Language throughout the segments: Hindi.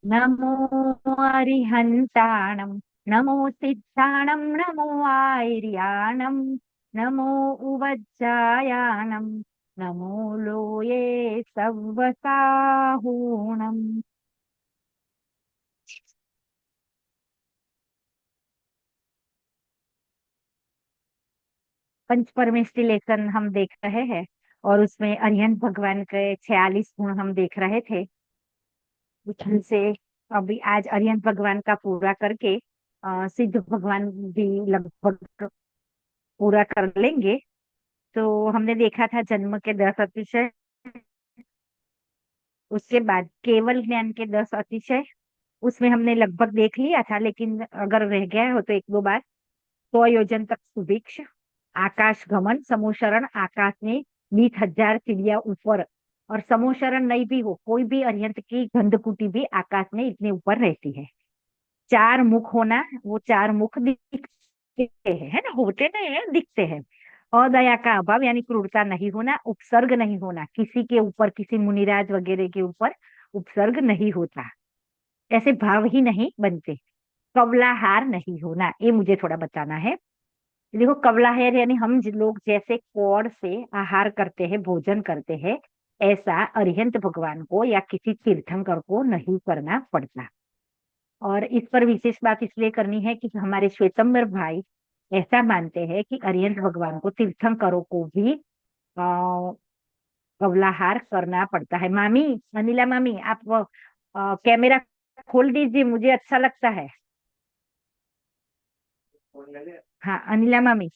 नमो अरिहन्ताणं, नमो सिद्धाणं, नमो आर्याणं, नमो उवज्जायाणं, नमो लोये सव्वसाहूणम्। पंच परमेष्टि लेसन हम देख रहे हैं, और उसमें अरिहंत भगवान के 46 गुण हम देख रहे थे। उठन से अभी आज अरिहंत भगवान का पूरा करके सिद्ध भगवान भी लगभग पूरा कर लेंगे। तो हमने देखा था जन्म के 10 अतिशय, उसके बाद केवल ज्ञान के 10 अतिशय, उसमें हमने लगभग देख लिया था, लेकिन अगर रह गया हो तो एक दो बार। 100 योजन तक सुभिक्ष, आकाश गमन, समोशरण, आकाश में 20,000 चिड़िया ऊपर, और समोशरण नहीं भी हो, कोई भी अरिहंत की गंधकुटी भी आकाश में इतने ऊपर रहती है। 4 मुख होना, वो 4 मुख दिखते हैं, है ना, होते नहीं है, दिखते हैं। अदया का अभाव यानी क्रूरता नहीं होना, उपसर्ग नहीं होना, किसी के ऊपर, किसी मुनिराज वगैरह के ऊपर उपसर्ग नहीं होता, ऐसे भाव ही नहीं बनते। कवलाहार नहीं होना, ये मुझे थोड़ा बताना है। देखो, कवलाहार यानी हम लोग जैसे कौड़ से आहार करते हैं, भोजन करते हैं, ऐसा अरिहंत भगवान को या किसी तीर्थंकर को नहीं करना पड़ता। और इस पर विशेष बात इसलिए करनी है कि हमारे श्वेतंबर भाई ऐसा मानते हैं कि अरिहंत भगवान को, तीर्थंकरों को भी कवलाहार करना पड़ता है। मामी, अनिला मामी, आप कैमरा खोल दीजिए, मुझे अच्छा लगता है। हाँ अनिला मामी,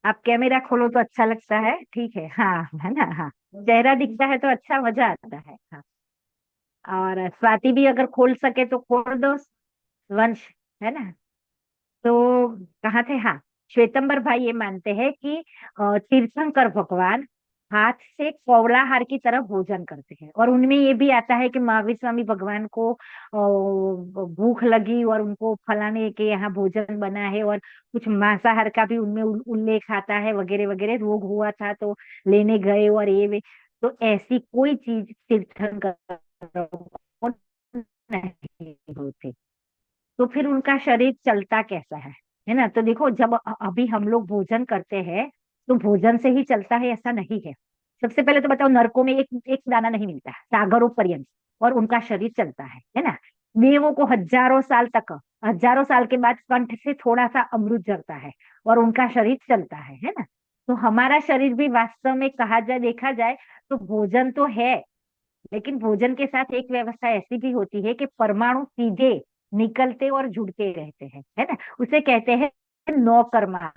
आप कैमरा खोलो तो अच्छा लगता है, ठीक है, हाँ, है ना, हाँ। चेहरा दिखता है तो अच्छा, मजा आता है, हाँ। और स्वाति भी अगर खोल सके तो खोल दो, वंश, है ना। तो कहाँ थे, हाँ। श्वेतंबर भाई ये मानते हैं कि तीर्थंकर भगवान हाथ से कौलाहार की तरह भोजन करते हैं, और उनमें ये भी आता है कि महावीर स्वामी भगवान को भूख लगी और उनको फलाने के यहाँ भोजन बना है, और कुछ मांसाहार का भी उनमें उल्लेख आता है, वगैरह वगैरह, रोग हुआ था तो लेने गए, और ये तो ऐसी कोई चीज तीर्थंकर को नहीं होती। तो फिर उनका शरीर चलता कैसा है ना। तो देखो, जब अभी हम लोग भोजन करते हैं तो भोजन से ही चलता है, ऐसा नहीं है। सबसे पहले तो बताओ, नरकों में एक एक दाना नहीं मिलता, सागरों पर्यंत, और उनका शरीर चलता है ना। देवों को हजारों साल तक, हजारों साल के बाद कंठ से थोड़ा सा अमृत झरता है, और उनका शरीर चलता है ना। तो हमारा शरीर भी वास्तव में कहा जाए, देखा जाए तो भोजन तो है, लेकिन भोजन के साथ एक व्यवस्था ऐसी भी होती है कि परमाणु सीधे निकलते और जुड़ते रहते हैं, है ना। उसे कहते हैं नौकर्मा,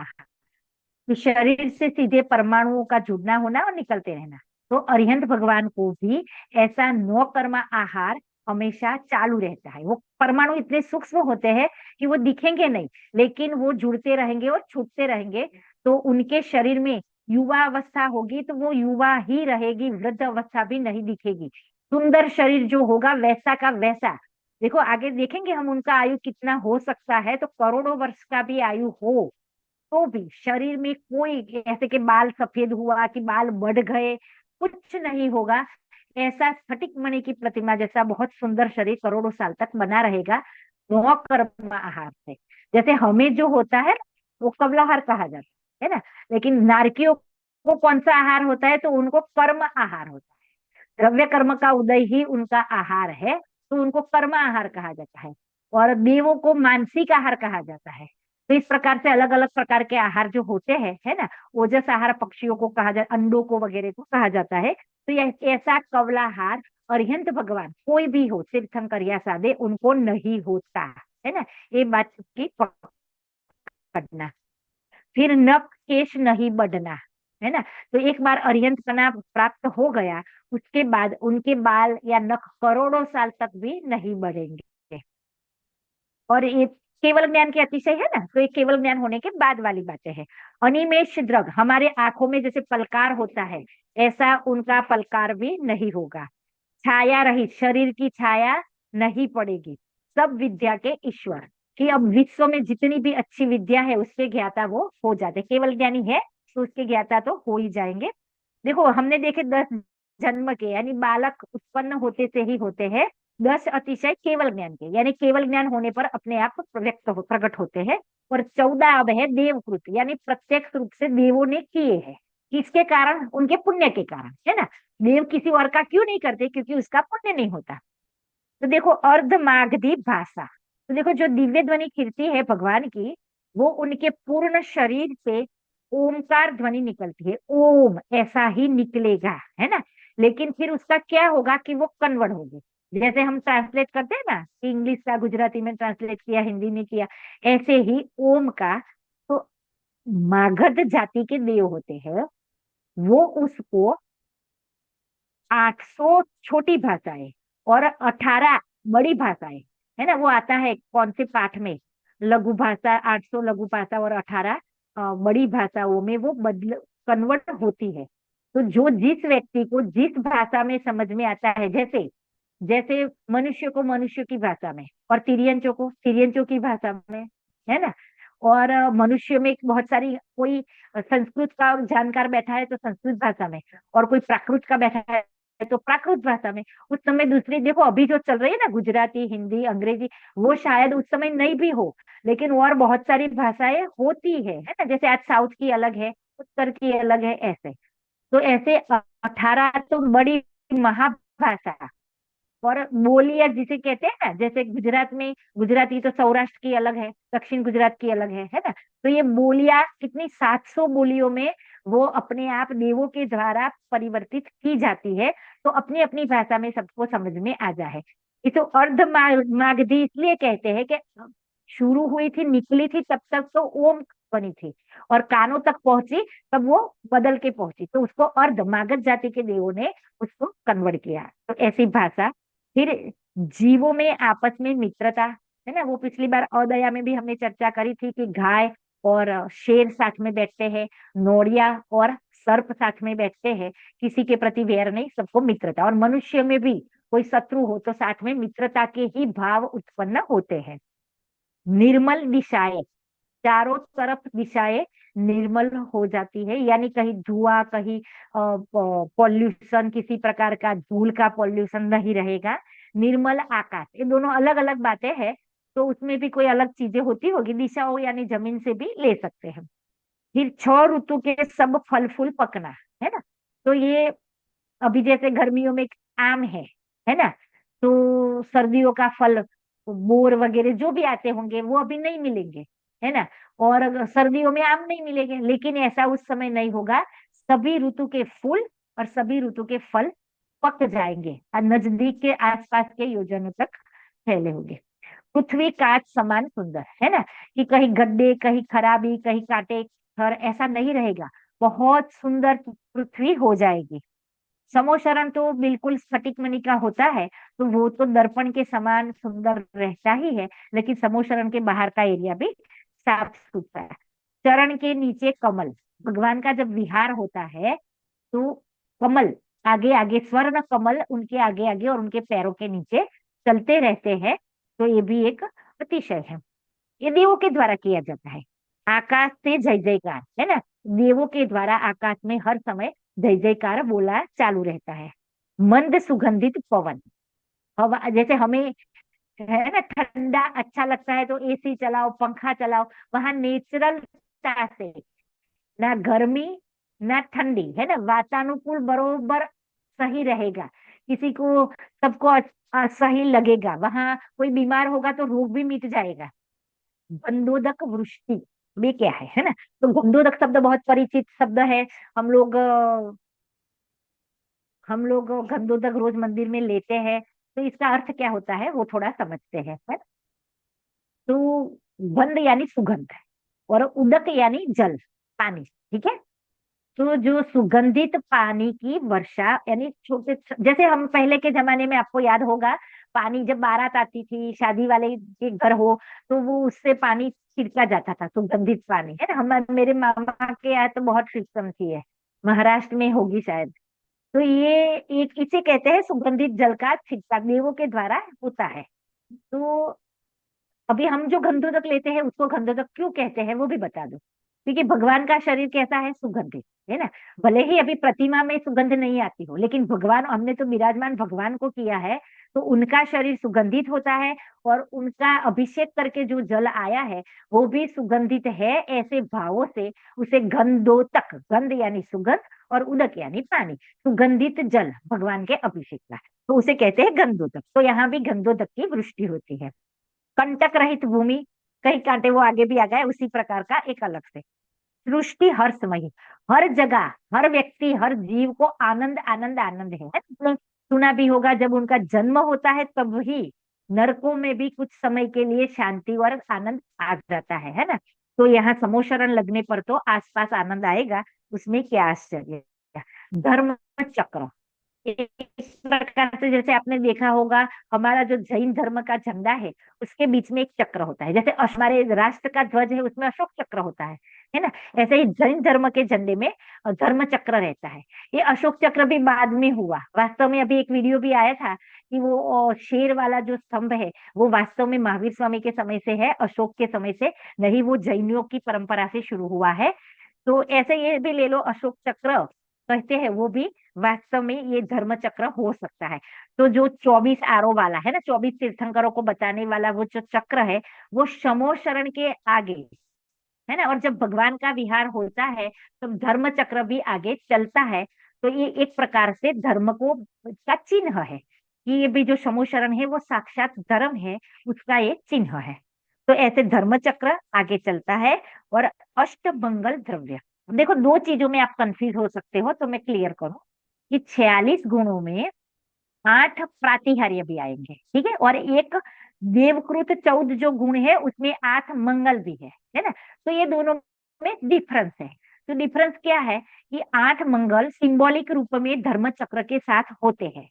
कि शरीर से सीधे परमाणुओं का जुड़ना होना और निकलते रहना। तो अरिहंत भगवान को भी ऐसा नौकर्मा आहार हमेशा चालू रहता है। वो परमाणु इतने सूक्ष्म होते हैं कि वो दिखेंगे नहीं, लेकिन वो जुड़ते रहेंगे और छूटते रहेंगे। तो उनके शरीर में युवा अवस्था होगी तो वो युवा ही रहेगी, वृद्ध अवस्था भी नहीं दिखेगी। सुंदर शरीर जो होगा वैसा का वैसा। देखो आगे देखेंगे हम उनका आयु कितना हो सकता है, तो करोड़ों वर्ष का भी आयु हो तो भी शरीर में कोई ऐसे के बाल सफेद हुआ कि बाल बढ़ गए, कुछ नहीं होगा। ऐसा स्फटिक मणि की प्रतिमा जैसा बहुत सुंदर शरीर करोड़ों साल तक बना रहेगा, नौ कर्म आहार से। जैसे हमें जो होता है वो कबलाहार कहा जाता है ना, लेकिन नारकियों को कौन सा आहार होता है, तो उनको कर्म आहार होता है। द्रव्य कर्म का उदय ही उनका आहार है, तो उनको कर्म आहार कहा जाता है। और देवों को मानसिक आहार कहा जाता है। तो इस प्रकार से अलग अलग प्रकार के आहार जो होते हैं, है ना। ओजस आहार पक्षियों को कहा जाता, अंडों को वगैरह को कहा जाता है। तो यह ऐसा कवलाहार अरिहंत भगवान कोई भी हो, तीर्थंकर या साधे, उनको नहीं होता, है ना। ये बात की पकड़ना। फिर नख केश नहीं बढ़ना, है ना। तो एक बार अरिहंत पना प्राप्त हो गया, उसके बाद उनके बाल या नख करोड़ों साल तक भी नहीं बढ़ेंगे। और ये केवल ज्ञान के अतिशय है ना, तो ये केवल ज्ञान होने के बाद वाली बातें हैं। अनिमेष द्रग, हमारे आंखों में जैसे पलकार होता है, ऐसा उनका पलकार भी नहीं होगा। छाया रहित, शरीर की छाया नहीं पड़ेगी। सब विद्या के ईश्वर, कि अब विश्व में जितनी भी अच्छी विद्या है उसके ज्ञाता वो हो जाते, केवल ज्ञानी है तो उसके ज्ञाता तो हो ही जाएंगे। देखो हमने देखे 10 जन्म के, यानी बालक उत्पन्न होते से ही होते हैं, 10 अतिशय केवल ज्ञान के, यानी केवल ज्ञान होने पर अपने आप प्रकट होते हैं। और 14 अब है देवकृत, यानी प्रत्यक्ष रूप से देवों ने किए हैं। किसके कारण? उनके पुण्य के कारण, है ना। देव किसी और का क्यों नहीं करते? क्योंकि उसका पुण्य नहीं होता। तो देखो, अर्ध मागधी भाषा, तो देखो जो दिव्य ध्वनि कीर्ति है भगवान की, वो उनके पूर्ण शरीर से ओमकार ध्वनि निकलती है, ओम ऐसा ही निकलेगा, है ना। लेकिन फिर उसका क्या होगा कि वो कन्वर्ट होगी। जैसे हम ट्रांसलेट करते हैं ना, कि इंग्लिश का गुजराती में ट्रांसलेट किया, हिंदी में किया, ऐसे ही ओम का। तो मागध जाति के देव होते हैं, वो उसको 800 छोटी भाषाएं और 18 बड़ी भाषाएं, है ना, वो आता है कौन से पाठ में? लघु भाषा, 800 लघु भाषा और 18 बड़ी भाषाओं में वो बदल कन्वर्ट होती है। तो जो जिस व्यक्ति को जिस भाषा में समझ में आता है, जैसे जैसे मनुष्य को मनुष्य की भाषा में, और तिरियंचों को तिरियंचों की भाषा में, है ना। और मनुष्य में बहुत सारी, कोई संस्कृत का जानकार बैठा है तो संस्कृत भाषा में, और कोई प्राकृत का बैठा है तो प्राकृत भाषा में। उस समय दूसरी देखो, अभी जो चल रही है ना, गुजराती, हिंदी, अंग्रेजी, वो शायद उस समय नहीं भी हो, लेकिन और बहुत सारी भाषाएं होती है ना। जैसे आज साउथ की अलग है, उत्तर की अलग है, ऐसे। तो ऐसे 18 तो बड़ी महाभाषा। और बोलियां जिसे कहते हैं ना, जैसे गुजरात में गुजराती तो सौराष्ट्र की अलग है, दक्षिण गुजरात की अलग है ना। तो ये बोलियां कितनी 700 बोलियों में वो अपने आप देवों के द्वारा परिवर्तित की जाती है। तो अपनी अपनी भाषा में सबको समझ में आ जाए। इसे अर्ध मागधी इसलिए कहते हैं कि शुरू हुई थी, निकली थी, तब तक तो ओम बनी थी, और कानों तक पहुंची तब वो बदल के पहुंची, तो उसको अर्ध मागध जाति के देवों ने उसको कन्वर्ट किया। तो ऐसी भाषा। फिर जीवों में आपस में मित्रता, है ना। वो पिछली बार अदया में भी हमने चर्चा करी थी कि गाय और शेर साथ में बैठते हैं, नोड़िया और सर्प साथ में बैठते हैं, किसी के प्रति वैर नहीं, सबको मित्रता। और मनुष्य में भी कोई शत्रु हो तो साथ में मित्रता के ही भाव उत्पन्न होते हैं। निर्मल दिशाएं, चारों तरफ दिशाएं निर्मल हो जाती है, यानी कहीं धुआं, कहीं पॉल्यूशन, किसी प्रकार का धूल का पॉल्यूशन नहीं रहेगा। निर्मल आकाश, ये दोनों अलग अलग बातें हैं। तो उसमें भी कोई अलग चीजें होती होगी, दिशाओं यानी जमीन से भी ले सकते हैं। फिर 6 ऋतु के सब फल फूल पकना, है ना। तो ये अभी जैसे गर्मियों में आम है ना। तो सर्दियों का फल, बोर वगैरह जो भी आते होंगे वो अभी नहीं मिलेंगे, है ना। और अगर सर्दियों में आम नहीं मिलेंगे, लेकिन ऐसा उस समय नहीं होगा। सभी ऋतु के फूल और सभी ऋतु के फल पक जाएंगे और नजदीक के आसपास के योजनों तक फैले होंगे। पृथ्वी कांच समान सुंदर, है ना, कि कहीं गड्ढे, कहीं खराबी, कहीं कांटे खर, ऐसा नहीं रहेगा। बहुत सुंदर पृथ्वी हो जाएगी। समोशरण तो बिल्कुल स्फटिक मणि का होता है, तो वो तो दर्पण के समान सुंदर रहता ही है। लेकिन समोशरण के बाहर का एरिया भी साफ सुथरा है। चरण के नीचे कमल, भगवान का जब विहार होता है तो कमल आगे आगे, स्वर्ण कमल उनके आगे आगे और उनके पैरों के नीचे चलते रहते हैं। तो ये भी एक अतिशय है। ये देवों के द्वारा किया जाता है। आकाश से जय जयकार, है ना। देवों के द्वारा आकाश में हर समय जय जयकार बोला चालू रहता है। मंद सुगंधित पवन, हवा जैसे हमें, है ना, ठंडा अच्छा लगता है तो एसी चलाओ, पंखा चलाओ। वहां नेचुरलता से ना गर्मी ना ठंडी, है ना, वातानुकूल बरोबर सही रहेगा। किसी को, सबको सही लगेगा। वहां कोई बीमार होगा तो रोग भी मिट जाएगा। गंधोदक वृष्टि, ये क्या है ना। तो गंधोदक शब्द बहुत परिचित शब्द है। हम लोग हम लोग गंधोदक रोज मंदिर में लेते हैं। तो इसका अर्थ क्या होता है वो थोड़ा समझते हैं, है। तो गंध यानी सुगंध, और उदक यानी जल, पानी, ठीक है। तो जो सुगंधित पानी की वर्षा, यानी छोटे, जैसे हम पहले के जमाने में आपको याद होगा, पानी जब बारात आती थी, शादी वाले के घर हो, तो वो उससे पानी छिड़का जाता था, सुगंधित पानी, है ना। हम मेरे मामा के यहाँ तो बहुत सिस्टम थी है, महाराष्ट्र में होगी शायद। तो ये एक इसे कहते हैं सुगंधित जल का छिड़काव देवों के द्वारा होता है। तो अभी हम जो गंधोदक लेते हैं उसको गंधोदक क्यों कहते हैं वो भी बता दो। क्योंकि भगवान का शरीर कैसा है, सुगंधित है ना। भले ही अभी प्रतिमा में सुगंध नहीं आती हो, लेकिन भगवान, हमने तो विराजमान भगवान को किया है, तो उनका शरीर सुगंधित होता है। और उनका अभिषेक करके जो जल आया है वो भी सुगंधित है। ऐसे भावों से उसे गंधोदक, गंध यानी सुगंध, और उदक यानी पानी, सुगंधित जल भगवान के अभिषेक का, तो उसे कहते हैं गंधोदक। तो यहाँ भी गंधोदक की वृष्टि होती है। कंटक रहित भूमि, कहीं कांटे, वो आगे भी आ गया उसी प्रकार का एक अलग से। सृष्टि हर्षमयी, हर जगह, हर व्यक्ति, हर जीव को आनंद आनंद आनंद है। आपने सुना भी होगा, जब उनका जन्म होता है तब ही नरकों में भी कुछ समय के लिए शांति और आनंद आ जाता है ना। तो यहाँ समोशरण लगने पर तो आसपास आनंद आएगा, उसमें क्या आश्चर्य। धर्म चक्र, इस प्रकार से, जैसे आपने देखा होगा, हमारा जो जैन धर्म का झंडा है उसके बीच में एक चक्र होता है। जैसे हमारे राष्ट्र का ध्वज है उसमें अशोक चक्र होता है ना। ऐसे ही जैन धर्म के झंडे में धर्म चक्र रहता है। ये अशोक चक्र भी बाद में हुआ वास्तव में। अभी एक वीडियो भी आया था कि वो शेर वाला जो स्तंभ है वो वास्तव में महावीर स्वामी के समय से है, अशोक के समय से नहीं, वो जैनियों की परंपरा से शुरू हुआ है। तो ऐसे ये भी ले लो, अशोक चक्र कहते हैं, वो भी वास्तव में ये धर्म चक्र हो सकता है। तो जो 24 आरो वाला है ना, 24 तीर्थंकरों को बताने वाला वो जो चक्र है, वो शमो शरण के आगे है ना। और जब भगवान का विहार होता है तब धर्म चक्र भी आगे चलता है। तो ये एक प्रकार से धर्म को का चिन्ह है कि ये भी जो शमो शरण है वो साक्षात धर्म है, उसका ये चिन्ह है। तो ऐसे धर्म चक्र आगे चलता है। और अष्ट मंगल द्रव्य, देखो दो चीजों में आप कंफ्यूज हो सकते हो, तो मैं क्लियर करूं कि 46 गुणों में 8 प्रातिहार्य भी आएंगे, ठीक है, और एक देवकृत 14 जो गुण है उसमें 8 मंगल भी है ना। तो ये दोनों में डिफरेंस है। तो डिफरेंस क्या है कि 8 मंगल सिंबॉलिक रूप में धर्म चक्र के साथ होते हैं,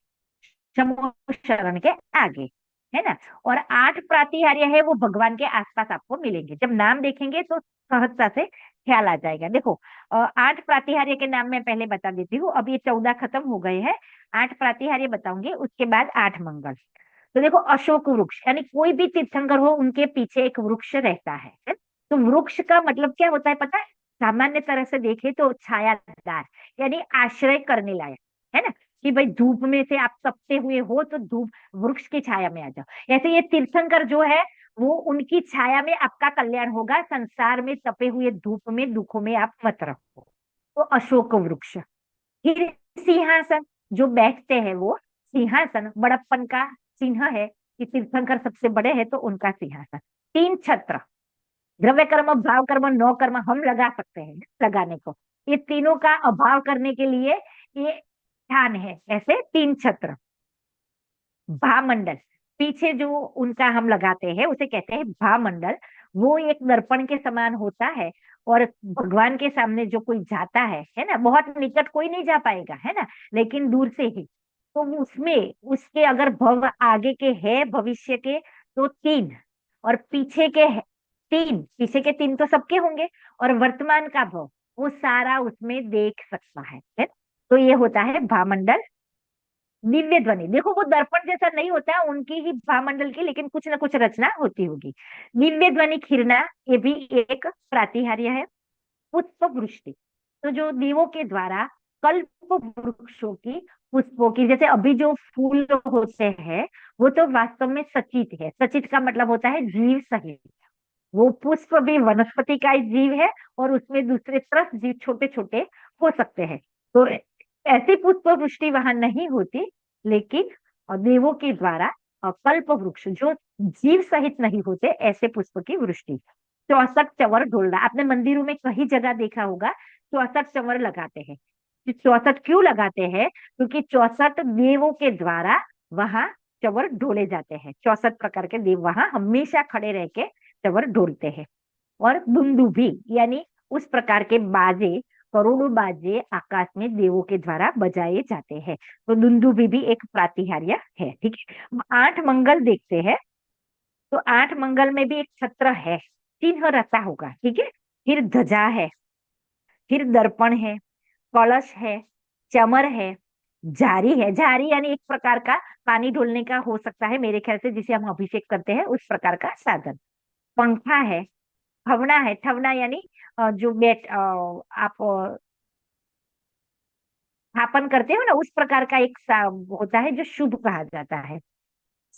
शंभु शरण के आगे, है ना। और 8 प्रातिहार्य है वो भगवान के आसपास आपको मिलेंगे, जब नाम देखेंगे तो सहजता से ख्याल आ जाएगा। देखो 8 प्रातिहार्य के नाम मैं पहले बता देती हूँ, अब ये 14 खत्म हो गए हैं। 8 प्रातिहार्य बताऊंगी, उसके बाद 8 मंगल। तो देखो अशोक वृक्ष, यानी कोई भी तीर्थंकर हो उनके पीछे एक वृक्ष रहता है। तो वृक्ष का मतलब क्या होता है पता है? सामान्य तरह से देखे तो छायादार, यानी आश्रय करने लायक, है ना। कि भाई धूप में से आप तपते हुए हो तो धूप, वृक्ष की छाया में आ जाओ। ऐसे ये तीर्थंकर जो है वो उनकी छाया में आपका कल्याण होगा, संसार में तपे हुए धूप में दुखों में आप मत रहो। तो अशोक वृक्ष। फिर सिंहासन, जो बैठते हैं वो सिंहासन बड़प्पन का चिन्ह है कि तीर्थंकर सबसे बड़े हैं तो उनका सिंहासन। 3 छत्र, द्रव्य कर्म, भाव कर्म, नौ कर्म हम लगा सकते हैं लगाने को, ये तीनों का अभाव करने के लिए ये ध्यान है। ऐसे 3 छत्र। भामंडल, पीछे जो उनका हम लगाते हैं उसे कहते हैं भामंडल। वो एक दर्पण के समान होता है, और भगवान के सामने जो कोई जाता है ना, बहुत निकट कोई नहीं जा पाएगा है ना, लेकिन दूर से ही, तो उसमें उसके अगर भव आगे के है भविष्य के तो 3, और पीछे के 3, पीछे के 3 तो सबके होंगे, और वर्तमान का भव वो सारा उसमें देख सकता है। तो ये होता है भामंडल। दिव्य ध्वनि, देखो वो दर्पण जैसा नहीं होता है उनकी ही भामंडल की, लेकिन कुछ ना कुछ रचना होती होगी। दिव्य ध्वनि खीरना, ये भी एक प्रातिहार्य है। पुष्प वृष्टि, तो जो दीवों के द्वारा कल्प वृक्षों की पुष्पों की, जैसे अभी जो फूल होते हैं वो तो वास्तव में सचित है। सचित का मतलब होता है जीव सहित। वो पुष्प भी वनस्पति का ही जीव है, और उसमें दूसरे तरफ जीव छोटे छोटे हो सकते हैं। तो ऐसी पुष्प वृष्टि वहां नहीं होती, लेकिन देवों के द्वारा कल्प वृक्ष जो जीव सहित नहीं होते, ऐसे पुष्प की वृष्टि। 64 चंवर ढोलना, आपने मंदिरों में कहीं जगह देखा होगा 64 चंवर लगाते हैं। 64 क्यों लगाते हैं? क्योंकि 64 देवों के द्वारा वहां चंवर ढोले जाते हैं। 64 प्रकार के देव वहां हमेशा खड़े रह के चंवर ढोलते हैं। और दुंदुभी, यानी उस प्रकार के बाजे, करोड़ों बाजे आकाश में देवों के द्वारा बजाए जाते हैं। तो दुंदुभी भी एक प्रातिहार्य है, ठीक है। 8 मंगल देखते हैं, तो 8 मंगल में भी एक छत्र है, चिन्ह रचा होगा, ठीक है। फिर ध्वजा है, फिर दर्पण है, कलश है, चमर है, झारी है। झारी यानी एक प्रकार का पानी ढोलने का हो सकता है मेरे ख्याल से, जिसे हम अभिषेक करते हैं उस प्रकार का साधन। पंखा है, ठवना है, ठवना यानी जो आप स्थापन करते हो ना, उस प्रकार का एक होता है जो शुभ कहा जाता है,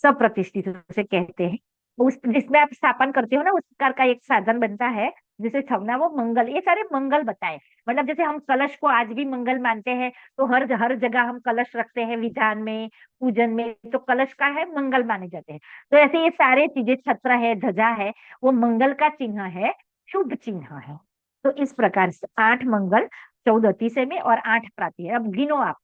सप्रतिष्ठित उसे कहते हैं। उस जिसमें आप स्थापन करते हो ना, उस प्रकार का एक साधन बनता है जिसे छवना, वो मंगल, ये सारे मंगल बताए। मतलब जैसे हम कलश को आज भी मंगल मानते हैं, तो हर हर जगह हम कलश रखते हैं, विधान में, पूजन में, तो कलश का है मंगल माने जाते हैं। तो ऐसे ये सारे चीजें, छत्र है, ध्वजा है, वो मंगल का चिन्ह है, शुभ चिन्ह है। तो इस प्रकार से 8 मंगल, 14 अतिशय में और 8 प्राति है। अब गिनो आप,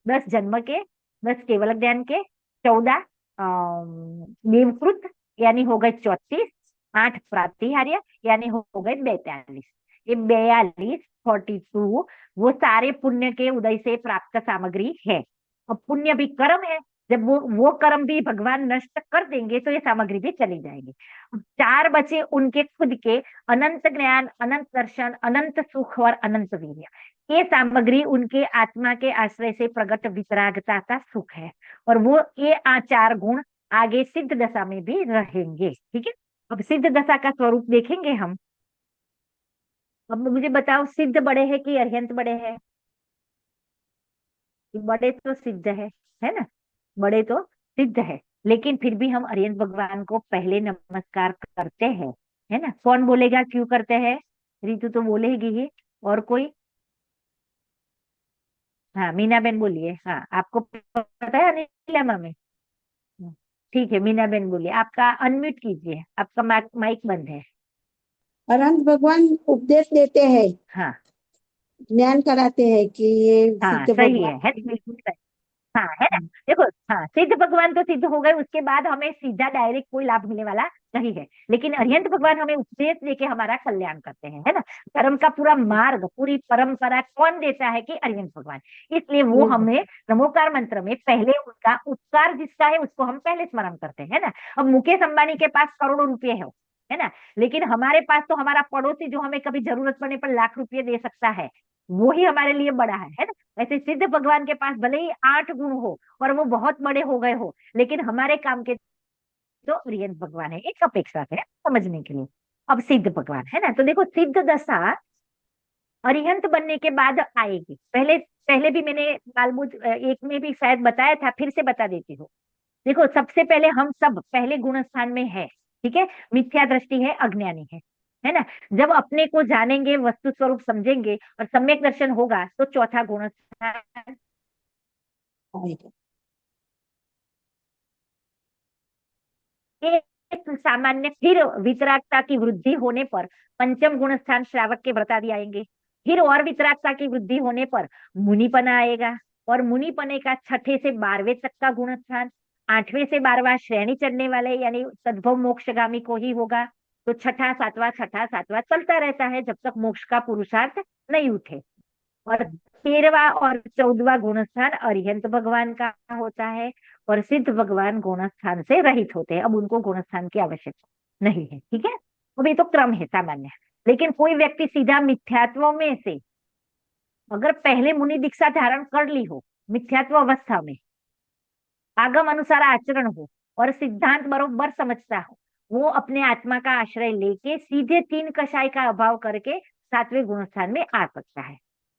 10 जन्म के, 10 केवल ज्ञान के, 14 देवकृत यानी हो गए 34, 8 प्रातिहार्य यानी हो गए 42। ये 42, 42 वो सारे पुण्य के उदय से प्राप्त सामग्री है। अब पुण्य भी कर्म है, जब वो कर्म भी भगवान नष्ट कर देंगे तो ये सामग्री भी चली जाएगी। अब 4 बचे उनके खुद के, अनंत ज्ञान, अनंत दर्शन, अनंत सुख और अनंत वीर्य। ये सामग्री उनके आत्मा के आश्रय से प्रकट वितरागता का सुख है। और वो ये 4 गुण आगे सिद्ध दशा में भी रहेंगे। ठीक है, अब सिद्ध दशा का स्वरूप देखेंगे हम। अब मुझे बताओ, सिद्ध बड़े हैं कि अरिहंत बड़े हैं? बड़े तो सिद्ध है ना, बड़े तो सिद्ध है। लेकिन फिर भी हम अरिहंत भगवान को पहले नमस्कार करते हैं, है ना? कौन बोलेगा क्यों करते हैं? रितु तो बोलेगी ही। और कोई? हाँ, मीना बेन बोलिए। हाँ, आपको पता है अनिला मामी? ठीक है, मीना बेन बोलिए। आपका अनम्यूट कीजिए, आपका माइक बंद है। अनंत भगवान उपदेश देते हैं, हाँ ज्ञान कराते हैं कि ये हाँ, सिद्ध सही भगवान है बिल्कुल सही। हाँ, है ना? देखो, हाँ, सिद्ध भगवान तो सिद्ध हो गए, उसके बाद हमें सीधा डायरेक्ट कोई लाभ मिलने वाला नहीं है। लेकिन अरिहंत भगवान हमें उपदेश देके हमारा कल्याण करते हैं, है ना? धर्म का पूरा मार्ग, पूरी परंपरा कौन देता है? कि अरिहंत भगवान। इसलिए वो है। हमें नमोकार मंत्र में पहले उनका उपकार जिसका है उसको हम पहले स्मरण करते हैं, है ना? अब मुकेश अंबानी के पास करोड़ों रुपए है ना? लेकिन हमारे पास तो हमारा पड़ोसी जो हमें कभी जरूरत पड़ने पर लाख रुपए दे सकता है, वो ही हमारे लिए बड़ा है ना? वैसे सिद्ध भगवान के पास भले ही 8 गुण हो और वो बहुत बड़े हो गए हो, लेकिन हमारे काम के तो अरिहंत भगवान है, एक अपेक्षा है समझने के लिए। अब सिद्ध भगवान, है ना? तो देखो, सिद्ध दशा अरिहंत बनने के बाद आएगी। पहले पहले भी मैंने बालबुज एक में भी शायद बताया था, फिर से बता देती हूँ। देखो, सबसे पहले हम सब पहले गुण स्थान में है। ठीक है, मिथ्या दृष्टि है, अज्ञानी है ना? जब अपने को जानेंगे, वस्तु स्वरूप समझेंगे और सम्यक दर्शन होगा, तो चौथा गुण स्थान। एक सामान्य, फिर वितरागता की वृद्धि होने पर पंचम गुण स्थान श्रावक के व्रत आदि आएंगे। फिर और वितरागता की वृद्धि होने पर मुनिपना आएगा। और मुनिपने का 6ठे से 12वें तक का गुण स्थान, 8वें से 12वां श्रेणी चढ़ने वाले यानी सद्भव मोक्षगामी को ही होगा। तो छठा सातवां चलता रहता है जब तक मोक्ष का पुरुषार्थ नहीं उठे। और 13वां और 14वां गुण स्थान अरिहंत भगवान का होता है। और सिद्ध भगवान गुण स्थान से रहित होते हैं, अब उनको गुण स्थान की आवश्यकता नहीं है। ठीक है, अब ये तो क्रम है सामान्य। लेकिन कोई व्यक्ति सीधा मिथ्यात्व में से अगर पहले मुनि दीक्षा धारण कर ली हो, मिथ्यात्व अवस्था में आगम अनुसार आचरण हो और सिद्धांत बरोबर समझता हो, वो अपने आत्मा का आश्रय लेके सीधे 3 कषाय का अभाव करके 7वें गुण स्थान में आ सकता है।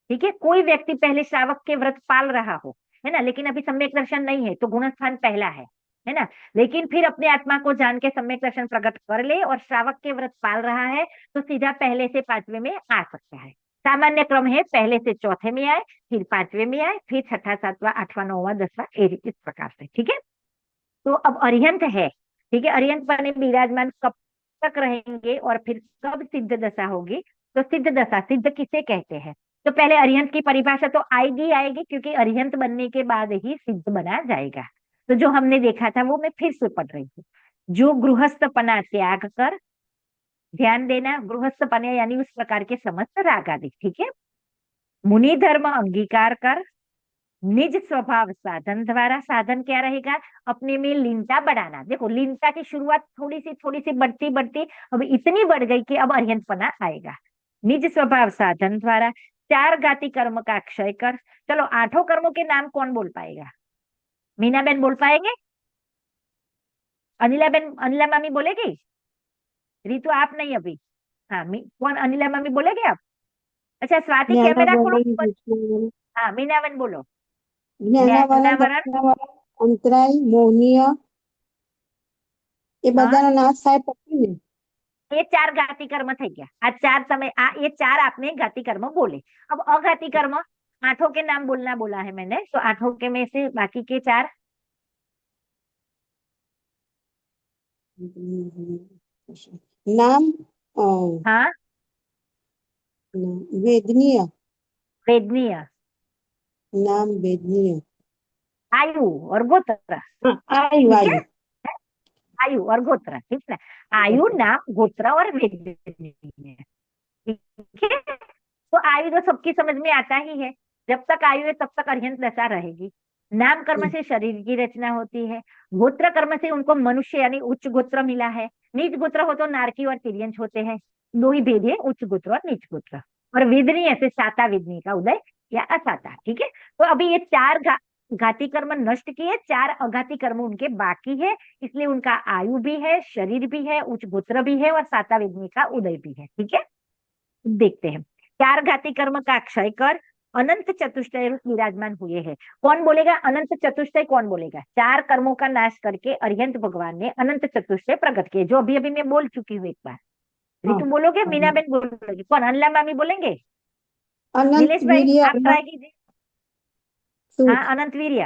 ठीक है, कोई व्यक्ति पहले श्रावक के व्रत पाल रहा हो, है ना, लेकिन अभी सम्यक दर्शन नहीं है, तो गुण स्थान पहला है ना? लेकिन फिर अपने आत्मा को जान के सम्यक दर्शन प्रकट कर ले और श्रावक के व्रत पाल रहा है, तो सीधा पहले से 5वें में आ सकता है। सामान्य क्रम है, पहले से चौथे में आए, फिर 5वें में आए, फिर छठा, सातवां, आठवां, नौवां, 10वां, इस प्रकार से। ठीक है, तो अब अरिहंत है। ठीक है, अरिहंत बने विराजमान कब तक रहेंगे और फिर कब सिद्ध दशा होगी? तो सिद्ध दशा, सिद्ध किसे कहते हैं? तो पहले अरिहंत की परिभाषा तो आएगी आएगी, क्योंकि अरिहंत बनने के बाद ही सिद्ध बना जाएगा। तो जो हमने देखा था वो मैं फिर से पढ़ रही हूँ। जो गृहस्थपना त्याग कर, ध्यान देना, गृहस्थपना यानी उस प्रकार के समस्त राग आदि, ठीक है, मुनि धर्म अंगीकार कर, निज स्वभाव साधन द्वारा, साधन क्या रहेगा? अपने में लीनता बढ़ाना। देखो, लीनता की शुरुआत थोड़ी सी बढ़ती बढ़ती अब इतनी बढ़ गई कि अब अरिहंतपना आएगा। निज स्वभाव साधन द्वारा 4 गाति कर्म का क्षय कर। चलो, 8 कर्मों के नाम कौन बोल पाएगा? मीना बेन बोल पाएंगे? अनिला बेन, अनिला मामी बोलेगी? रितु आप नहीं अभी? हाँ कौन, अनिला मम्मी बोलेगे आप? अच्छा स्वाति कैमरा खोलो। ज्ञानावरण, विज्ञानवरण, हाँ मीनावन बोलो। જ્ઞાનાવરણ, ज्ञानावरण। દક્ષાવરણ, અંતરાય, મૌનીય એ हाँ બધાનો નાશ થાય પછી ને. ये चार घाती कर्म થઈ ગયા। આ ચાર તમે આ ये चार आपने घाती कर्म बोले। अब अघाती कर्म आठों के नाम बोलना बोला है मैंने, तो आठों के में से बाकी के चार। નામ हाँ વેદનીય, वेदनीय, નામ વેદનીય. आयु और गोत्र। હા, આયુ ठीक है, આયુ. आयु और गोत्र, ठीक है। आयु नाम गोत्र और वेदनीय, ठीक है। तो आयु तो सबकी समझ में आता ही है। जब तक आयु है तब तक अर्हंत दशा रहेगी। नाम कर्म से शरीर की रचना होती है। गोत्र कर्म से उनको मनुष्य यानी उच्च गोत्र मिला है। नीच गोत्र हो तो नारकी और तिर्यंच होते हैं। दो ही भेद है, उच्च गोत्र और नीच गोत्र। और वेदनीय से साता वेदनी का उदय या असाता, ठीक है। तो अभी ये चार घाती कर्म नष्ट किए, चार अघाती कर्म उनके बाकी है। इसलिए उनका आयु भी है, शरीर भी है, उच्च गोत्र भी है और साता वेदनी का उदय भी है, ठीक है। देखते हैं। चार घाती कर्म का क्षय कर अनंत चतुष्टय रूप विराजमान हुए हैं। कौन बोलेगा अनंत चतुष्टय? कौन बोलेगा? चार कर्मों का नाश करके अरिहंत भगवान ने अनंत चतुष्टय प्रकट किए, जो अभी अभी मैं बोल चुकी हूँ एक बार। હા, रितु बोलोगे, मीनाबेन बोलोगे, कौन, अनला मामी बोलेंगे? અનંત नीलेश भाई વીર્ય, आप અનંત ट्राई कीजिए। हाँ સુખ, अनंत वीर्य,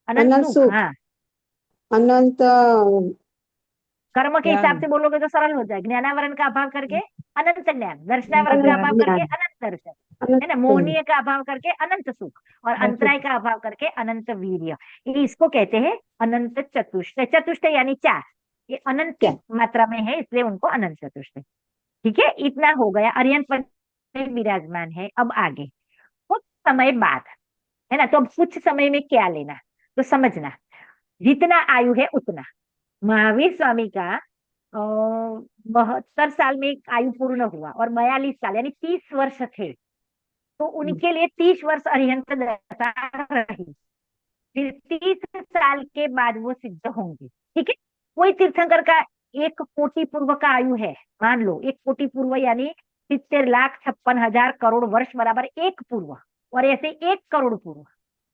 अनंत અનંત सुख, સુખ, हाँ। અનંત कर्म के ज्ञान। हिसाब से बोलोगे तो सरल हो जाए। ज्ञानावरण का अभाव करके अनंत ज्ञान, दर्शनावरण का અનંત अभाव करके જ્ઞાન, अनंत दर्शन, અનંત है ना। मोहनीय का अभाव करके अनंत सुख, और अंतराय का अभाव करके अनंत वीर्य। ये इसको कहते हैं अनंत चतुष्टय। चतुष्टय यानी चार, ये अनंत की જ્ઞાન. मात्रा में है, इसलिए उनको अनंत चतुष्टय। ठीक है, इतना हो गया। अरियंत पद में विराजमान है। अब आगे कुछ समय बाद, है ना। तो अब कुछ समय में क्या लेना, तो समझना। जितना आयु है उतना, महावीर स्वामी का 72 साल में एक आयु पूर्ण हुआ और 42 साल यानी 30 वर्ष थे। तो उनके लिए 30 वर्ष अरिहंत दशा रही। फिर 30 साल के बाद वो सिद्ध होंगे, ठीक है। कोई तीर्थंकर का 1 कोटि पूर्व का आयु है, मान लो 1 कोटि पूर्व यानी 70,56,000 करोड़ वर्ष बराबर एक पूर्व, और ऐसे 1 करोड़ पूर्व।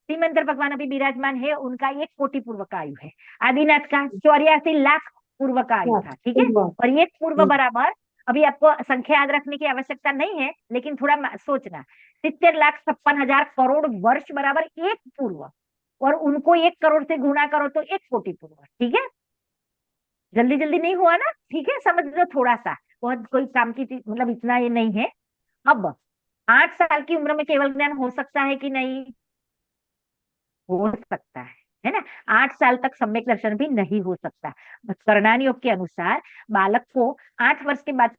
श्रीमंतर भगवान अभी विराजमान है, उनका 1 कोटि पूर्व का आयु है। आदिनाथ का 84 लाख पूर्व का आयु था, ठीक है। પૂર્વ. और एक पूर्व बराबर, अभी आपको संख्या याद रखने की आवश्यकता नहीं है, लेकिन थोड़ा सोचना। 70,56,000 करोड़ वर्ष बराबर एक पूर्व, और उनको 1 करोड़ से गुणा करो तो 1 कोटि पूर्व, ठीक है। जल्दी जल्दी नहीं हुआ ना, ठीक है, समझ लो थोड़ा सा। बहुत कोई काम की चीज, मतलब इतना ये नहीं है। अब 8 साल की उम्र में केवल ज्ञान हो सकता है कि नहीं? हो सकता है ना। 8 साल तक सम्यक दर्शन भी नहीं हो सकता। बस करणान योग के अनुसार बालक को 8 वर्ष के बाद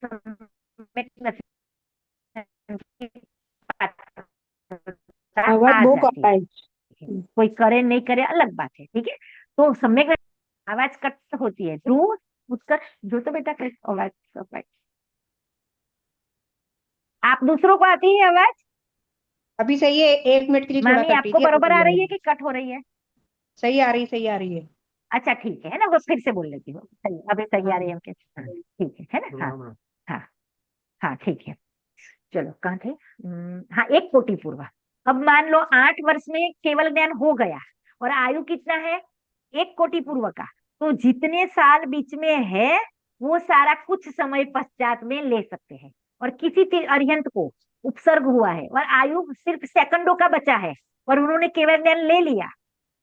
सम्यक दर्शन की पात्रता અવાજ आ બહુ जाती કપાય है। છે. कोई करे नहीं करे अलग बात है, ठीक है। तो सम्यक आवाज कट होती है, ध्रुव उत्कर्ष जो तो बेटा आवाज कपाई। आप दूसरों को आती है आवाज? अभी सही है, 1 मिनट के लिए थोड़ा मामी कट रही आपको थी, अभी बरोबर आ सही आ रही रही है है। कि कट हो रही है? सही आ रही, सही आ रही है। अच्छा ठीक है ना, वो फिर से बोल लेती हूँ। सही, अभी सही आ हाँ। रही है हमके, ठीक है ना। हाँ हाँ हाँ ठीक है। चलो कहाँ थे? हाँ 1 कोटि पूर्व। अब मान लो 8 वर्ष में केवल ज्ञान हो गया, और आयु कितना है? 1 कोटि पूर्व का। तो जितने साल बीच में है वो सारा कुछ समय पश्चात में ले सकते हैं। और किसी अरिहंत को उपसर्ग हुआ है और आयु सिर्फ सेकंडों का बचा है, और उन्होंने केवल ज्ञान ले लिया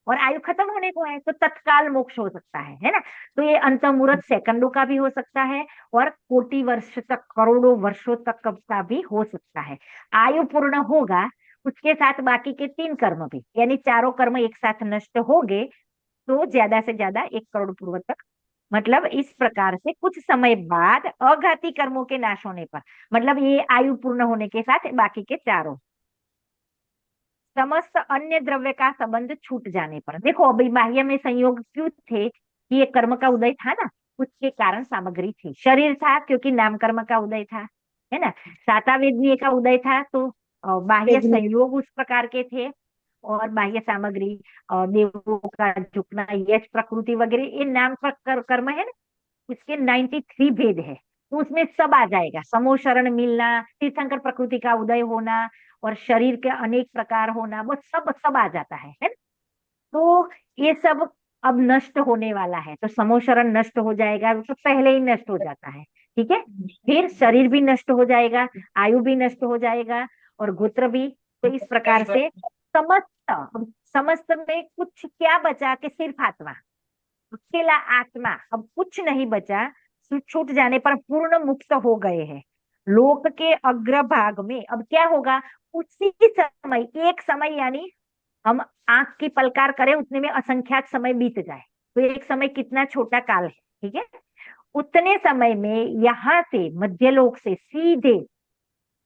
और आयु खत्म होने को है, तो तत्काल मोक्ष हो सकता है ना। तो ये अंत मुहूर्त सेकंडों का भी हो सकता है, और कोटि वर्ष तक, करोड़ों वर्षों तक का भी हो सकता है। आयु पूर्ण होगा, उसके साथ बाकी के 3 कर्म भी, यानी चारों कर्म एक साथ नष्ट हो गए, तो ज्यादा से ज्यादा 1 करोड़ पूर्व तक। मतलब इस प्रकार से कुछ समय बाद अघाती कर्मों के नाश होने पर, मतलब ये आयु पूर्ण होने के साथ बाकी के चारों, समस्त अन्य द्रव्य का संबंध छूट जाने पर। देखो अभी बाह्य में संयोग क्यों थे कि ये कर्म का उदय था ना, उसके कारण सामग्री थी। शरीर था क्योंकि नाम कर्म का उदय था, है ना। सातावेदनीय का उदय था, तो बाह्य વેદનીય. संयोग उस प्रकार के थे, और बाह्य सामग्री और देवों का झुकना, यश प्रकृति वगैरह, ये नाम कर्म है ना। इसके 93 भेद है। तो उसमें सब आ जाएगा, समूह शरण मिलना, तीर्थंकर प्रकृति का उदय होना, और शरीर के अनेक प्रकार होना, वो सब सब आ जाता है ना। तो ये सब अब नष्ट होने वाला है, तो समोशरण नष्ट हो जाएगा, वो तो पहले ही नष्ट हो जाता है। ठीक है, फिर शरीर भी नष्ट हो जाएगा, आयु भी नष्ट हो जाएगा, और गोत्र भी। तो इस प्रकार से समस्त, समस्त में कुछ क्या बचा कि सिर्फ आत्मा, अकेला आत्मा, अब कुछ नहीं बचा। छूट जाने पर पूर्ण मुक्त हो गए हैं। लोक के अग्रभाग में अब क्या होगा, उसी समय, एक समय यानी हम आंख की पलकार करें उतने में असंख्यात समय बीत जाए, तो एक समय कितना छोटा काल है। ठीक है, उतने समय में यहाँ से मध्यलोक से सीधे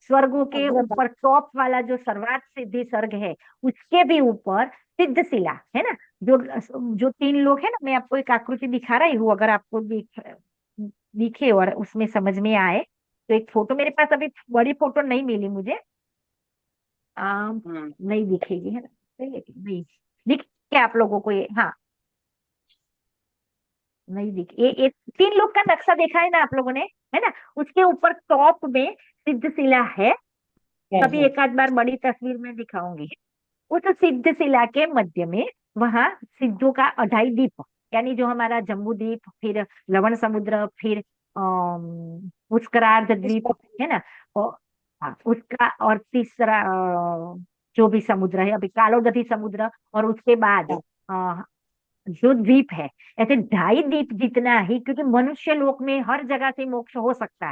स्वर्गों के अग्रभाग। ऊपर टॉप वाला जो सर्वात सिद्धि स्वर्ग है, उसके भी ऊपर सिद्ध शिला है ना। जो जो तीन लोग है ना, मैं आपको एक आकृति दिखा रही हूँ, अगर आपको दिखे और उसमें समझ में आए तो। एक फोटो मेरे पास अभी बड़ी फोटो नहीं मिली मुझे, नहीं दिखेगी है ना, सही है कि नहीं दिख क्या आप लोगों को ये? हाँ, नहीं दिख, ये तीन लोग का नक्शा देखा है ना आप लोगों ने, है ना। उसके ऊपर टॉप में सिद्ध शिला है। कभी है। एक आध बार बड़ी तस्वीर में दिखाऊंगी। उस सिद्ध शिला के मध्य में वहां सिद्धों का अढ़ाई द्वीप, यानी जो हमारा जम्बू द्वीप, फिर लवण समुद्र, फिर पुष्करार्ध द्वीप है ना, और हाँ उसका, और तीसरा जो भी समुद्र है अभी कालोदधी समुद्र, और उसके बाद जो द्वीप है, ऐसे ढाई द्वीप जितना ही, क्योंकि मनुष्य लोक में हर जगह से मोक्ष हो सकता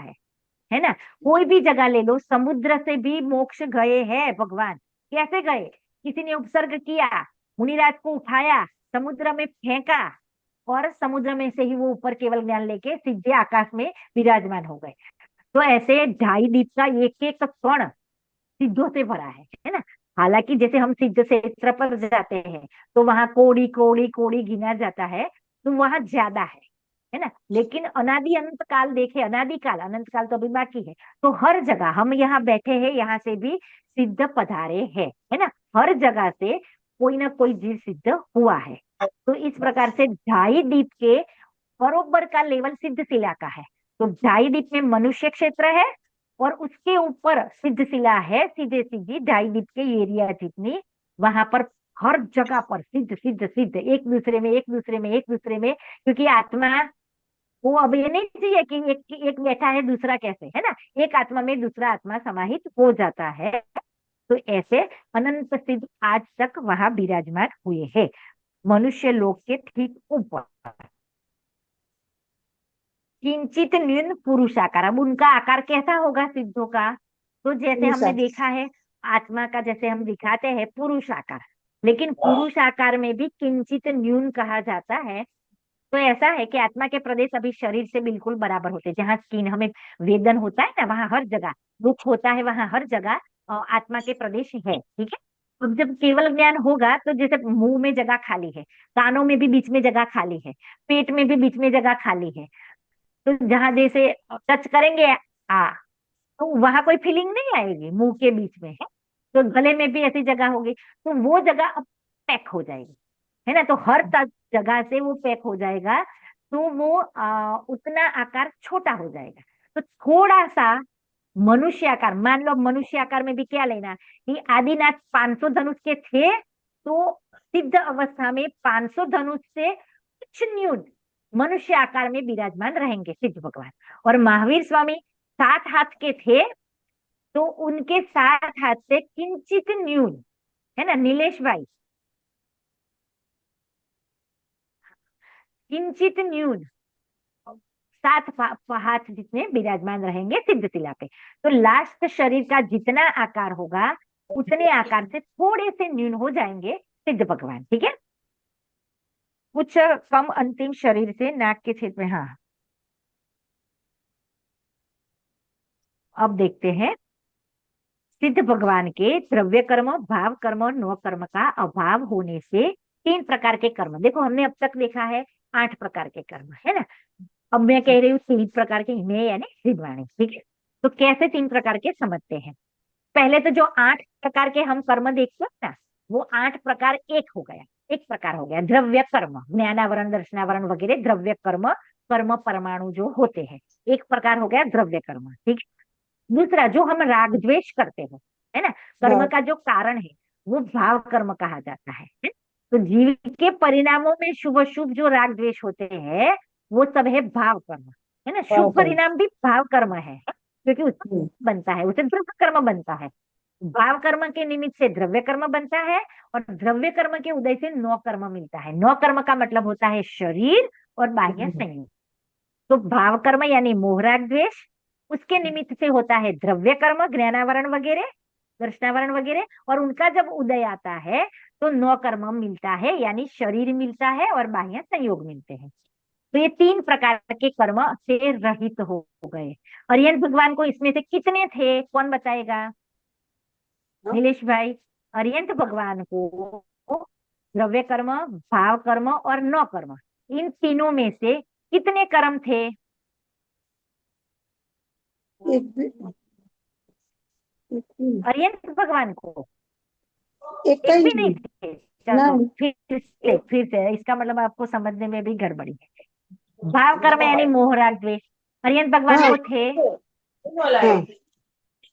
है ना। कोई भी जगह ले लो, समुद्र से भी मोक्ष गए हैं भगवान। कैसे गए, किसी ने उपसर्ग किया, मुनिराज को उठाया, समुद्र में फेंका, और समुद्र में से ही वो ऊपर केवल ज्ञान लेके सीधे आकाश में विराजमान हो गए। तो ऐसे ढाई द्वीप का एक एक कण सिद्धों से भरा है ना। हालांकि जैसे हम सिद्ध क्षेत्र पर जाते हैं तो वहां कोड़ी कोड़ी कोड़ी गिना जाता है, तो वहां ज्यादा है ना। लेकिन अनादि अनंत काल देखे, अनादि काल, अनंत काल तो अभी बाकी है, तो हर जगह हम यहाँ बैठे हैं, यहाँ से भी सिद्ध पधारे हैं, है ना। हर जगह से कोई ना कोई जीव सिद्ध हुआ है। तो इस प्रकार से ढाई द्वीप के बरोबर का लेवल सिद्ध शिला का है। तो ढाई द्वीप में मनुष्य क्षेत्र है, और उसके ऊपर सिद्ध शिला है, सीधे सीधी ढाई द्वीप के एरिया जितनी, वहां पर हर जगह पर सिद्ध सिद्ध सिद्ध, एक दूसरे में, एक दूसरे में, एक दूसरे में, क्योंकि आत्मा वो अब ये नहीं चाहिए कि एक बैठा है दूसरा कैसे, है ना। एक आत्मा में दूसरा आत्मा समाहित हो जाता है। तो ऐसे अनंत सिद्ध आज तक वहां विराजमान हुए हैं, मनुष्य लोक के ठीक ऊपर। किंचित न्यून पुरुषाकार, अब उनका आकार कैसा होगा सिद्धों का, तो जैसे हमने पुरुषार्थ। देखा है आत्मा का, जैसे हम दिखाते हैं पुरुष आकार, लेकिन पुरुष आकार में भी किंचित न्यून कहा जाता है। तो ऐसा है कि आत्मा के प्रदेश अभी शरीर से बिल्कुल बराबर होते हैं। जहाँ स्किन हमें वेदन होता है ना, वहां हर जगह दुख होता है, वहां हर जगह आत्मा के प्रदेश है। ठीक है, अब जब केवल ज्ञान होगा तो जैसे मुंह में जगह खाली है, कानों में भी बीच में जगह खाली है, पेट में भी बीच में जगह खाली है, तो जहां जैसे टच करेंगे आ तो वहां कोई फीलिंग नहीं आएगी, मुंह के बीच में है। तो गले में भी ऐसी जगह होगी, तो वो जगह अब पैक हो जाएगी, है ना। तो हर जगह से वो पैक हो जाएगा, तो वो उतना आकार छोटा हो जाएगा। तो थोड़ा सा मनुष्य आकार, मान लो मनुष्य आकार में भी क्या लेना कि आदिनाथ 500 धनुष के थे, तो सिद्ध अवस्था में 500 धनुष से कुछ न्यून मनुष्य आकार में विराजमान रहेंगे सिद्ध भगवान। और महावीर स्वामी 7 हाथ के थे, तो उनके 7 हाथ से किंचित न्यून, है ना नीलेश भाई, किंचित न्यून 7 हाथ जितने विराजमान रहेंगे सिद्ध शिला पे। तो लास्ट शरीर का जितना आकार होगा, उतने आकार से थोड़े से न्यून हो जाएंगे सिद्ध भगवान। ठीक है, कुछ कम अंतिम शरीर से नाक के छेद में। हाँ, अब देखते हैं सिद्ध भगवान के द्रव्य कर्म, भाव कर्म और नव कर्म का अभाव होने से 3 प्रकार के कर्म। देखो हमने अब तक देखा है 8 प्रकार के कर्म, है ना। अब मैं कह रही हूँ 3 प्रकार के, मैं यानी सिद्धवाणी। ठीक है, तो कैसे 3 प्रकार के समझते हैं। पहले तो जो 8 प्रकार के हम कर्म देखते हैं ना, वो 8 प्रकार एक हो गया, एक प्रकार हो गया द्रव्य कर्म, ज्ञानावरण, दर्शनावरण वगैरह द्रव्य कर्म कर्म परमाणु जो होते हैं। एक प्रकार हो गया द्रव्य कर्म, ठीक है। दूसरा जो हम राग द्वेष करते हैं, है ना, कर्म हाँ का जो कारण है वो भाव कर्म कहा जाता है। तो जीव के परिणामों में शुभ अशुभ जो राग द्वेष होते हैं वो सब है भाव कर्म, है ना। शुभ बराबर। परिणाम भी भाव कर्म है, क्योंकि उससे हम्म, बनता है, उसे द्रव्य कर्म बनता है। भाव कर्म के निमित्त से द्रव्य कर्म बनता है, और द्रव्य कर्म के उदय से नौ कर्म मिलता है। नौ कर्म का मतलब होता है शरीर और बाह्य हम्म, संयोग। तो भाव कर्म यानी मोह राग द्वेष, उसके निमित्त से होता है द्रव्य कर्म, ज्ञानावरण वगैरह, दर्शनावरण वगैरह, और उनका जब उदय आता है तो नौ कर्म मिलता है, यानी शरीर मिलता है और बाह्य संयोग मिलते हैं। तो ये तीन प्रकार के कर्म से रहित हो गए। और यह भगवान को इसमें से कितने थे, कौन बताएगा? हाँ। नीलेश भाई। अर्यंत भगवान को द्रव्य कर्म, भाव कर्म और नौ कर्म, इन तीनों में से कितने कर्म थे? एक एक अर्यंत भगवान को एक एक ही भी नहीं थे। चलो नहीं। फिर से इसका मतलब आपको समझने में भी गड़बड़ी है। भाव कर्म यानी मोह राग द्वेष, अर्यंत भगवान हाँ को थे।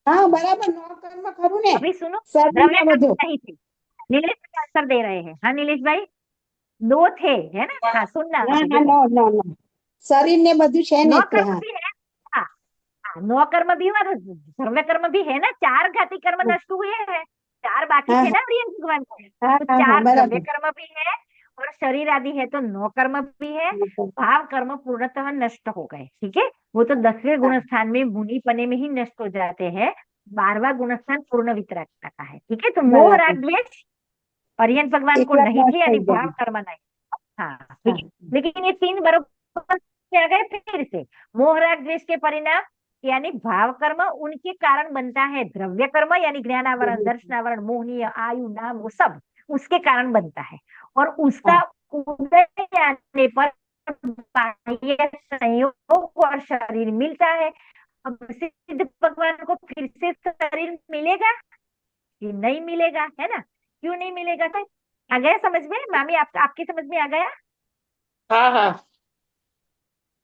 हाँ हाँ बराबर नो कर्म खरू ने अभी सुनो, शरीर द्रव्य ने कर्म બધું। नहीं थे। नीलेश भाई आंसर दे रहे हैं, हाँ नीलेश भाई, दो थे, है ना। हाँ सुनना हाँ अभी हाँ देखो, नो नो नो शरीर ने બધું છે ને नौ તે कर्म हाँ भी है। हाँ, हाँ, नौ कर्म भी और सर्व कर्म भी है ना, चार घाती कर्म नष्ट हुए हैं, चार बाकी हाँ थे ना प्रियंक भगवान को। हाँ तो हाँ हाँ चार द्रव्य बराबर। कर्म भी है और शरीर आदि है, तो नौ कर्म भी है। भाव कर्म पूर्णतः नष्ट हो गए, ठीक है। वो तो 10वें गुण हाँ स्थान में मुनि पने में ही नष्ट हो जाते हैं। 12वां गुण स्थान पूर्ण वितरागता का है, ठीक है। तो मोह बराबर राग द्वेष अर्यंत भगवान एक को बार नहीं थे, नष्ट यानी થઈ भाव જાય। कर्म नहीं। हाँ ठीक हाँ है, लेकिन ये तीन बरोबर से आ गए फिर से। मोह राग द्वेष के परिणाम यानी भाव कर्म, उनके कारण बनता है द्रव्य कर्म, यानी ज्ञानावरण, दर्शनावरण, मोहनीय, आयु, नाम, वो सब उसके कारण बनता है। और उसका हाँ उदय आने पर बाह्य संयोग और शरीर मिलता है। अब सिद्ध भगवान को फिर से शरीर मिलेगा कि नहीं मिलेगा, है ना। क्यों नहीं मिलेगा सर? आ गया समझ में मामी? आपकी समझ में आ गया? हाँ हाँ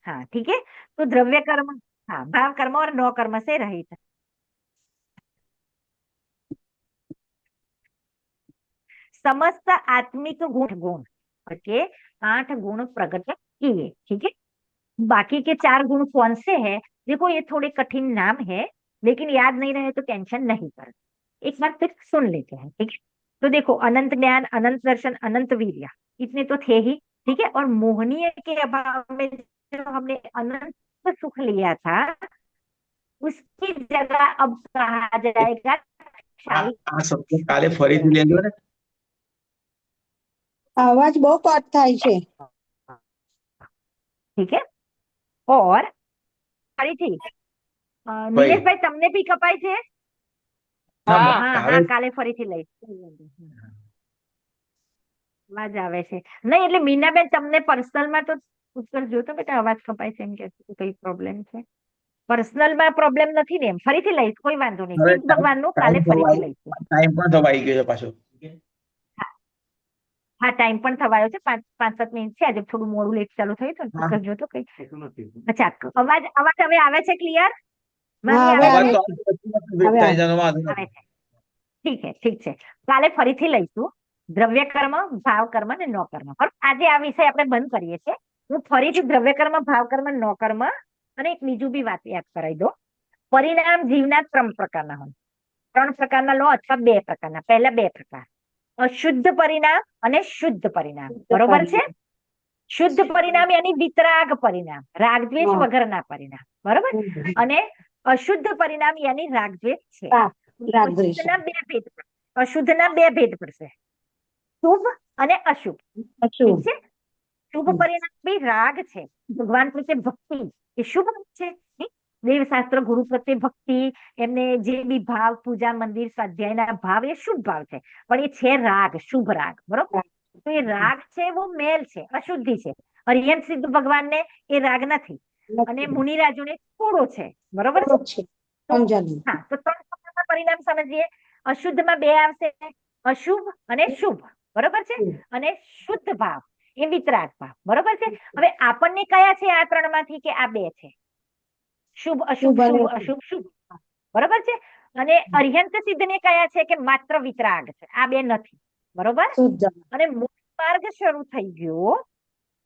हाँ ठीक है। तो द्रव्य कर्म, हाँ, भाव कर्म और नौ कर्म से रहित है। समस्त आत्मिक गुण गुण के 8 गुण प्रकट किए, ठीक है। बाकी के 4 गुण कौन से हैं? देखो ये थोड़े कठिन नाम है, लेकिन याद नहीं रहे तो टेंशन नहीं कर, एक बार फिर सुन लेते हैं, ठीक है। तो देखो, अनंत ज्ञान, अनंत दर्शन, अनंत वीर्य, इतने तो थे ही, ठीक है। और मोहनीय के अभाव में जो हमने अनंत सुख लिया था, उसकी जगह अब कहा जाएगा આ क्षाई આ શબ્દ કાલે ફરીથી લેજો ને. અવાજ બહુ કટ થાય છે। ठीक है। और ફરીથી ભાઈ નિલેશભાઈ તમને બી કપાય છે? ના હા કાલે હા, કાલે ફરીથી લઈશ, અવાજ આવે છે નહીં, એટલે મીનાબેન તમને પર્સનલમાં તો કરજો તો બેટા, અવાજ કપાય છે એમ કે કઈ પ્રોબ્લેમ છે? પર્સનલમાં પ્રોબ્લેમ નથી ને? એમ ફરીથી લઈશ, કોઈ વાંધો નહીં, હવે સિદ્ધ ભગવાનનું કાલે ટાઈમ ફરીથી લઈશું। પણ દબાઈ ગયો છે પાછો. હા હા, ટાઈમ પણ થવાયો છે, 5-7 મિનિટ છે, આજે થોડું મોડું લેટ ચાલુ થયું હતું ને, હા કરજો તો કઈ। અચ્છા, અવાજ અવાજ હવે આવે છે ક્લિયર? હા મામી હવે આવે અવાજ છે? આવે તો છે બ્રેક હવે થાય આવે। છે એનો વાંધો આવે નથી. છે, ઠીક છે। કાલે ફરીથી લઈશું દ્રવ્ય કર્મ, ભાવ કર્મ અને નો કર્મ, પણ આજે આ વિષય આપણે બંધ કરીએ છીએ। હું ફરીથી દ્રવ્ય કર્મ, ભાવ કર્મ, નો કર્મ અને એક બીજું બી વાત યાદ કરાવી દો। પરિણામ જીવના 3 પ્રકારના હોય, 3 પ્રકારના લો અથવા 2 પ્રકારના। પહેલા 2 પ્રકાર, અશુદ્ધ પરિણામ અને શુદ્ધ પરિણામ, બરોબર છે? શુદ્ધ પરિણામ યાની વિતરાગ પરિણામ, રાગદ્વેષ હા વગરના પરિણામ, બરોબર। અને અશુદ્ધ પરિણામ યાની રાગદ્વેષ છે। પાપ રાગ દ્વેષ અશુદ્ધના 2 ભેદ પડશે, અશુદ્ધના 2 ભેદ પડશે, શુભ અને અશુભ, અશુભ। ઠીક છે। શુભ પરિણામ બી રાગ છે, ભગવાન પ્રત્યે ભક્તિ એ શુભ છે, ઠીક? દેવશાસ્ત્ર, ગુરુ પ્રત્યે ભક્તિ, એમને જે બી ભાવ, પૂજા, મંદિર, સ્વાધ્યાયના ભાવ, એ શુભ ભાવ છે, પણ એ છે રાગ, શુભ રાગ, બરોબર। તો એ રાગ છે वो મેલ છે, અશુદ્ધિ છે। અરિહંત સિદ્ધ ભગવાનને એ રાગ નથી, અને નથી મુનિરાજોને થોડો છે, બરોબર થોડો છે। જ છે તો અંજલિ। હા, તો 3 પ્રકારના પરિણામ સમજીએ। અશુદ્ધમાં 2 આવશે, અશુભ અને શુભ, બરોબર છે। અને શુદ્ધ ભાવ એ વિતરાગ ભાવ. બરોબર છે. હવે આપણને કયા છે આ ત્રણમાંથી કે આ બે છે? શુભ અશુભ, શુભ અને શુભ અશુભ, શુભ. બરોબર છે. અને અર્યંત સિદ્ધને કયા છે કે માત્ર વિતરાગ છે, આ બે નથી. બરોબર. શુદ્ધ. અને મોક્ષ માર્ગ શરૂ થઈ ગયો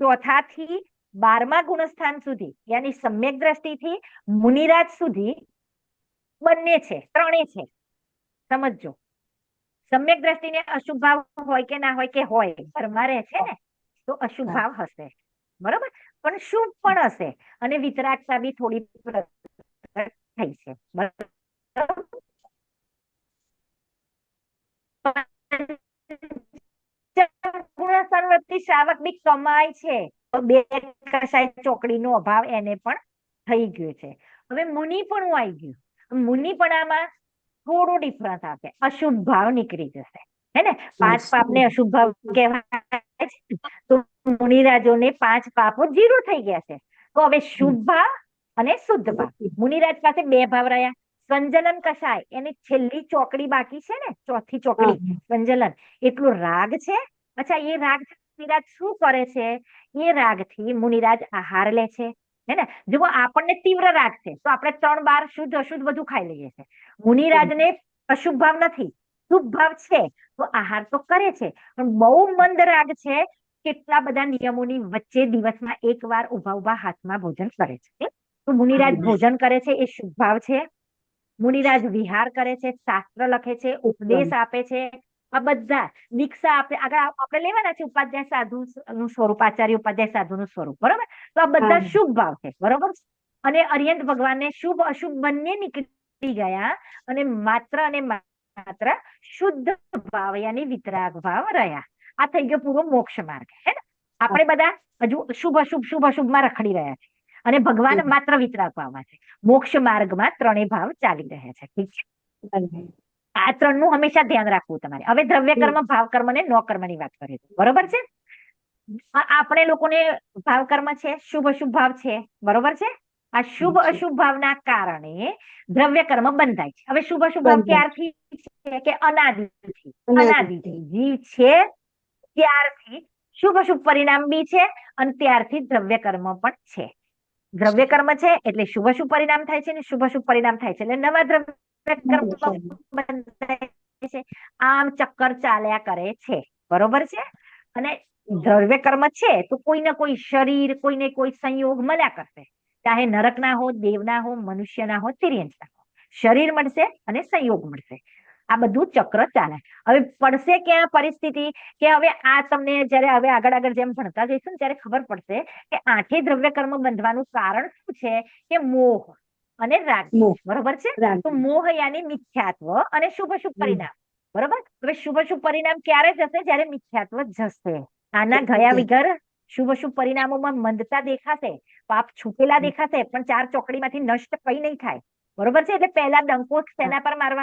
ચોથાથી 12મા ગુણસ્થાન સુધી, યાની સમ્યક દ્રષ્ટિથી મુનિરાજ સુધી બંને છે, ત્રણે છે. સમજજો. સમ્યક દ્રષ્ટિને અશુભ ભાવ હોય કે ના હોય, કે હોય, ઘરમાં રહે છે ને તો અશુભ ભાવ હશે. બરોબર. પણ શુભ પણ હશે અને વિતરાગતા બી થોડી પ્રગટ થઈ છે. બરોબર. ગુણસ્થાન વૃત્તિ શ્રાવક બી કમાય છે, તો બે કસાય ચોકડીનો અભાવ એને પણ થઈ ગયો છે. હવે મુનિ પણ આવી ગયું. મુનિ પણ આમાં થોડો ડિફરન્સ આવશે, અશુભ ભાવ નીકળી જશે. હે ને? 5 પાપને અશુભ ભાવ કહેવાય છે. તો મુનિરાજોને 5 પાપો 0 થઈ ગયા છે. તો હવે શુભ ભાવ અને શુદ્ધ ભાવ. મુનિરાજ પાસે 2 ભાવ રહ્યા. સંજલન કસાય એની છેલ્લી ચોકડી બાકી છે ને, ચોથી ચોકડી સંજલન, એટલો રાગ છે. અચ્છા, એ રાગ મુનિરાજ શું કરે છે? એ રાગથી મુનિરાજ આહાર લે છે. હે ને? જો આપણને તીવ્ર રાગ છે તો આપણે 3 બાર શુદ્ધ અશુદ્ધ બધું ખાઈ લઈએ છીએ. મુનિરાજને અશુભ ભાવ નથી, શુભ ભાવ છે, તો આહાર તો કરે છે. પણ બહુ મંદ રાગ છે, કેટલા બધા નિયમોની વચ્ચે દિવસમાં 1 વાર ઉભા ઉભા હાથમાં ભોજન કરે છે. તો મુનિરાજ ભોજન કરે છે, એ શુભ ભાવ છે. મુનિરાજ વિહાર કરે છે, શાસ્ત્ર લખે છે, ઉપદેશ આપે છે. આ બધા દીક્ષા આપે. આગળ આપણે લેવાના છે ઉપાધ્યાય સાધુ નું સ્વરૂપ, આચાર્ય ઉપાધ્યાય સાધુ નું સ્વરૂપ. બરોબર. તો આ બધા શુભ ભાવ છે. બરોબર. અને અર્યંત ભગવાનને શુભ અશુભ બંને નીકળી ગયા અને માત્ર શુદ્ધ ભાવ યાની વિતરાગ ભાવ રહ્યા. આ થઈ ગયો પૂરો મોક્ષ માર્ગ. હે ને? આપણે બધા હજુ શુભ અશુભમાં રખડી રહ્યા છે અને ભગવાન માત્ર વિતરાગ ભાવમાં છે. મોક્ષ માર્ગમાં ત્રણેય ભાવ ચાલી રહ્યા છે. ઠીક છે. આ 3નું હંમેશા ધ્યાન રાખવું તમારે. હવે દ્રવ્ય કર્મ, ભાવ કર્મ ને નો કર્મની વાત કરીએ. બરોબર છે. આપણે લોકોને ભાવ કર્મ છે, શુભ અશુભ ભાવ છે. બરોબર છે. આ શુભ અશુભ ભાવના કારણે દ્રવ્ય કર્મ બંધાય છે. હવે શુભ અશુભ ભાવ ક્યારથી છે? કે અનાદિથી જીવ છે ત્યારથી શુભ અશુભ પરિણામ બી છે અને ત્યારથી દ્રવ્ય કર્મ પણ છે. દ્રવ્ય કર્મ છે એટલે શુભ અશુભ પરિણામ થાય છે, ને શુભ અશુભ પરિણામ થાય છે એટલે નવા દ્રવ્ય કર્મ બંધાય છે. આમ ચક્કર ચાલ્યા કરે છે. બરોબર છે. અને દ્રવ્ય કર્મ છે તો કોઈ ને કોઈ શરીર, કોઈને કોઈ સંયોગ મળ્યા કરશે. ચાહે નરકના હો, દેવના હો, મનુષ્યના હો, તિર્યંસના હો, શરીર મળશે અને સંયોગ મળશે. આ બધું ચક્ર ચાલે. હવે પડશે ક્યાં પરિસ્થિતિ કે હવે આ તમને જયારે હવે આગળ જેમ ભણતા જઈશું ને ત્યારે ખબર પડશે કે 8 દ્રવ્ય કર્મ બંધવાનું કારણ શું છે? કે મોહ અને રાગ. બરોબર છે. તો મોહ યાની મિથ્યાત્વ અને શુભ અશુભ પરિણામ. બરોબર. હવે શુભ અશુભ પરિણામ ક્યારે જશે? જયારે મિથ્યાત્વ જશે. આના ગયા વગર શુભ અશુભ પરિણામોમાં મંદતા દેખાશે, પાપ છૂટેલા દેખાશે, પણ 4 ચોકડીમાંથી નષ્ટ કઈ નહીં થાય. બરોબર છે. એટલે પહેલા ડંકો શેના પર મારવા?